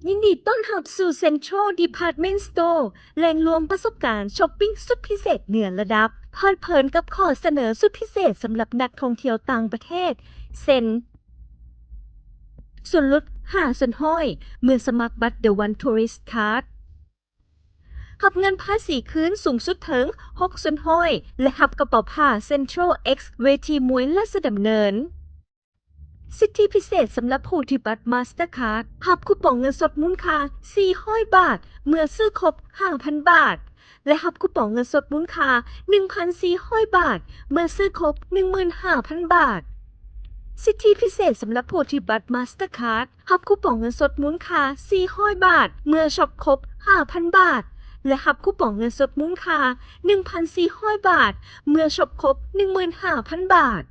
ยินดีต้อนรับสู่ Central Department Store แหล่งรวมประสบการณ์ช้อปปิ้งสุดพิเศษเหนือระดับเพลิดเพลินกับข้อเสนอสุดพิเศษสำหรับนักท่องเที่ยวต่างประเทศเซ็นส่วนลด5ส่วนห้อยเมื่อสมัครบัตร The One Tourist Card รับเงินภาษีคืนสูงสุดถึง6ส่วนห้อยและรับกระเป๋าผ้า Central X เวทีมวยราชดำเนิน สิทธิพิเศษสำหรับผู้ที่บัตรมาสเตอร์การ์ดรับคูปองเงินสดมูลค่า400 บาทเมื่อซื้อครบ 5,000 บาท และรับคูปองเงินสดมูลค่า 1,400 บาทเมื่อซื้อครบ 15,000 บาท สิทธิพิเศษสำหรับผู้ที่บัตรมาสเตอร์การ์ดรับคูปองเงินสดมูลค่า400 บาทเมื่อช็อปครบ 5,000 บาท และรับคูปองเงินสดมูลค่า 1,400 บาทเมื่อช็อปครบ 15,000 บาท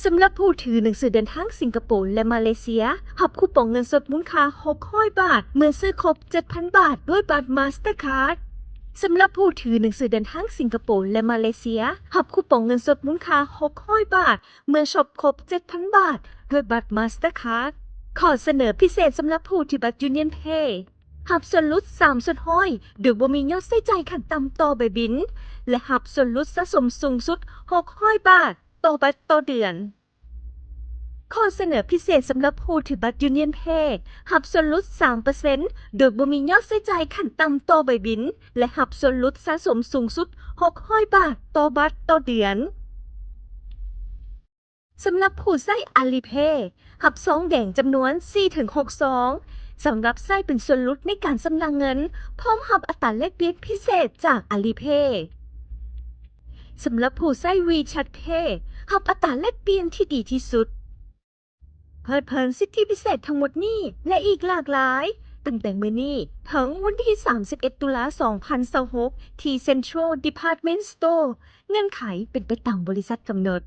สำหรับผู้ถือหนังสือเดินทางสิงคโปร์และมาเลเซียรับคูปองเงินสดมูลค่า600 บาทเมื่อซื้อครบ 7,000 บาทด้วยบัตรมาสเตอร์การ์ดสำหรับผู้ถือหนังสือเดินทางสิงคโปร์และมาเลเซียรับคูปองเงินสดมูลค่า600 บาทเมื่อช็อปครบ 7,000 บาทด้วยบัตรมาสเตอร์การ์ดขอเสนอพิเศษสำหรับผู้ที่บัตรยูเนียนเพย์รับส่วนลด3ส่วนห้อยโดยบ่มียอดใช้จ่ายขั้นต่ำต่อใบบินและรับส่วนลดสะสมสูงสุด600 บาทต่อบัตรต่อเดือน ข้อเสนอพิเศษสำหรับผู้ถือบัตรยูเนียนเพย์รับส่วนลด 3% โดยบ่มียอดใช้จ่ายขั้นต่ำต่อใบบินและรับส่วนลดสะสมสูงสุด600 บาทต่อบัตรต่อเดือนสำหรับผู้ใช้อาลีเพย์รับซองแดงจำนวน 4-6 ซองสำหรับใช้เป็นส่วนลดในการสำระเงินพร้อมรับอัตราแลกเปลี่ยนพิเศษจากอาลีเพย์สำหรับผู้ใช้ WeChat Pay รับอัตราแลกเปลี่ยนที่ดีที่สุด เพลิดเพลินสิทธิพิเศษทั้งหมดนี้และอีกหลากหลายตั้งแต่มื้อนี้ถึงวันที่ 31 ตุลา2026ที่ Central Department Store เงื่อนไขเป็นไปตามบริษัทกำหนด